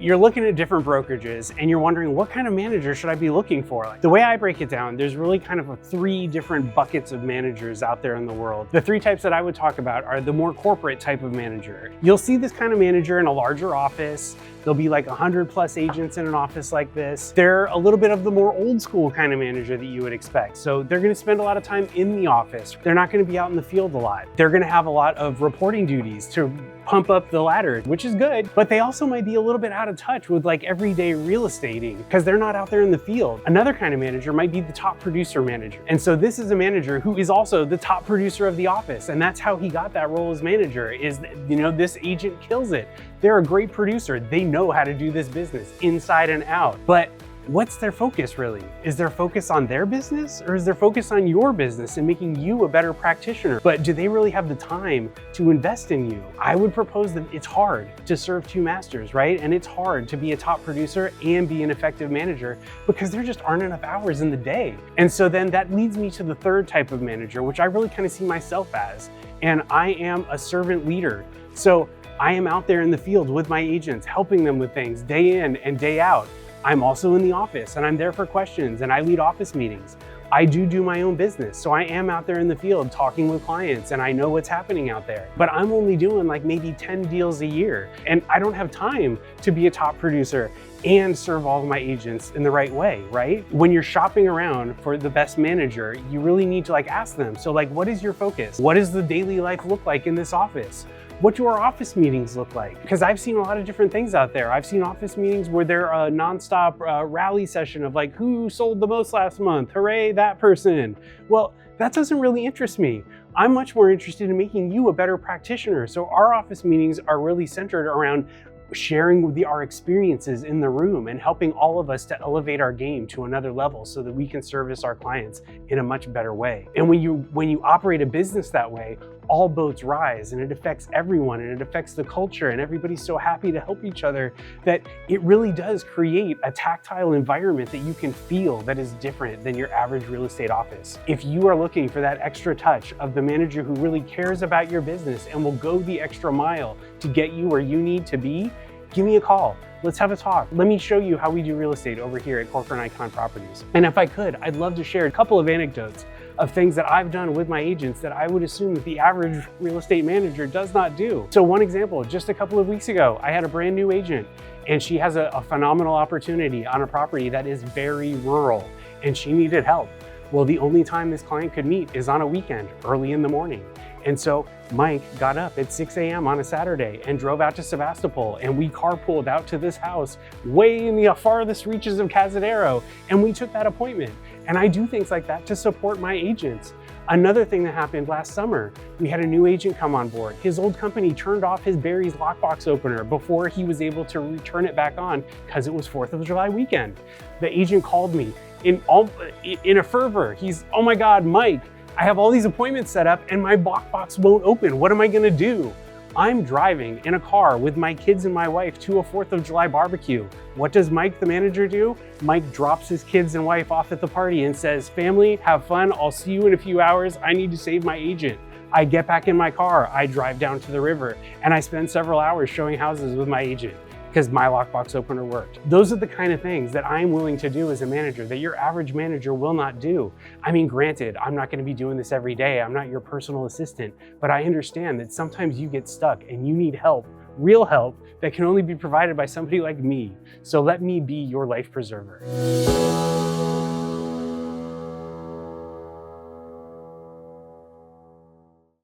you're looking at different brokerages and you're wondering what kind of manager should I be looking for? Like, the way I break it down, there's really kind of three different buckets of managers out there in the world. The three types that I would talk about are the more corporate type of manager. You'll see this kind of manager in a larger office. There'll be like 100+ agents in an office like this. They're a little bit of the more old school kind of manager that you would expect. So they're going to spend a lot of time in the office. They're not going to be out in the field a lot. They're going to have a lot of reporting duties to pump up the ladder, which is good, but they also might be a little bit out of touch with like everyday real estating because they're not out there in the field. Another kind of manager might be the top producer manager. And so this is a manager who is also the top producer of the office. And that's how he got that role as manager is, this agent kills it. They're a great producer. They know how to do this business inside and out. But what's their focus really? Is their focus on their business or is their focus on your business and making you a better practitioner? But do they really have the time to invest in you? I would propose that it's hard to serve two masters, right? And it's hard to be a top producer and be an effective manager because there just aren't enough hours in the day. And so then that leads me to the third type of manager, which I really kind of see myself as, and I am a servant leader. So I am out there in the field with my agents, helping them with things day in and day out. I'm also in the office and I'm there for questions and I lead office meetings. I do my own business. So I am out there in the field talking with clients and I know what's happening out there. But I'm only doing like maybe 10 deals a year and I don't have time to be a top producer and serve all of my agents in the right way, right? When you're shopping around for the best manager, you really need to ask them. So what is your focus? What does the daily life look like in this office? What do our office meetings look like? Because I've seen a lot of different things out there. I've seen office meetings where they're a nonstop rally session of who sold the most last month? Hooray, that person. Well, that doesn't really interest me. I'm much more interested in making you a better practitioner. So our office meetings are really centered around sharing our experiences in the room and helping all of us to elevate our game to another level so that we can service our clients in a much better way. And when you operate a business that way, all boats rise and it affects everyone and it affects the culture and everybody's so happy to help each other that it really does create a tactile environment that you can feel that is different than your average real estate office. If you are looking for that extra touch of the manager who really cares about your business and will go the extra mile to get you where you need to be, give me a call. Let's have a talk. Let me show you how we do real estate over here at Corcoran Icon Properties. And if I could, I'd love to share a couple of anecdotes of things that I've done with my agents that I would assume that the average real estate manager does not do. So one example, just a couple of weeks ago, I had a brand new agent and she has a phenomenal opportunity on a property that is very rural and she needed help. Well, the only time this client could meet is on a weekend, early in the morning. And so Mike got up at 6 a.m. on a Saturday and drove out to Sebastopol and we carpooled out to this house way in the farthest reaches of Cazadero and we took that appointment. And I do things like that to support my agents. Another thing that happened last summer, we had a new agent come on board. His old company turned off his Barry's lockbox opener before he was able to return it back on because it was 4th of July weekend. The agent called me in a fervor. He's, oh my God, Mike, I have all these appointments set up and my lockbox won't open. What am I gonna do? I'm driving in a car with my kids and my wife to a 4th of July barbecue. What does Mike, the manager, do? Mike drops his kids and wife off at the party and says, family, have fun. I'll see you in a few hours. I need to save my agent. I get back in my car. I drive down to the river and I spend several hours showing houses with my agent because my lockbox opener worked. Those are the kind of things that I'm willing to do as a manager that your average manager will not do. I mean, granted, I'm not gonna be doing this every day. I'm not your personal assistant, but I understand that sometimes you get stuck and you need help, real help that can only be provided by somebody like me. So let me be your life preserver.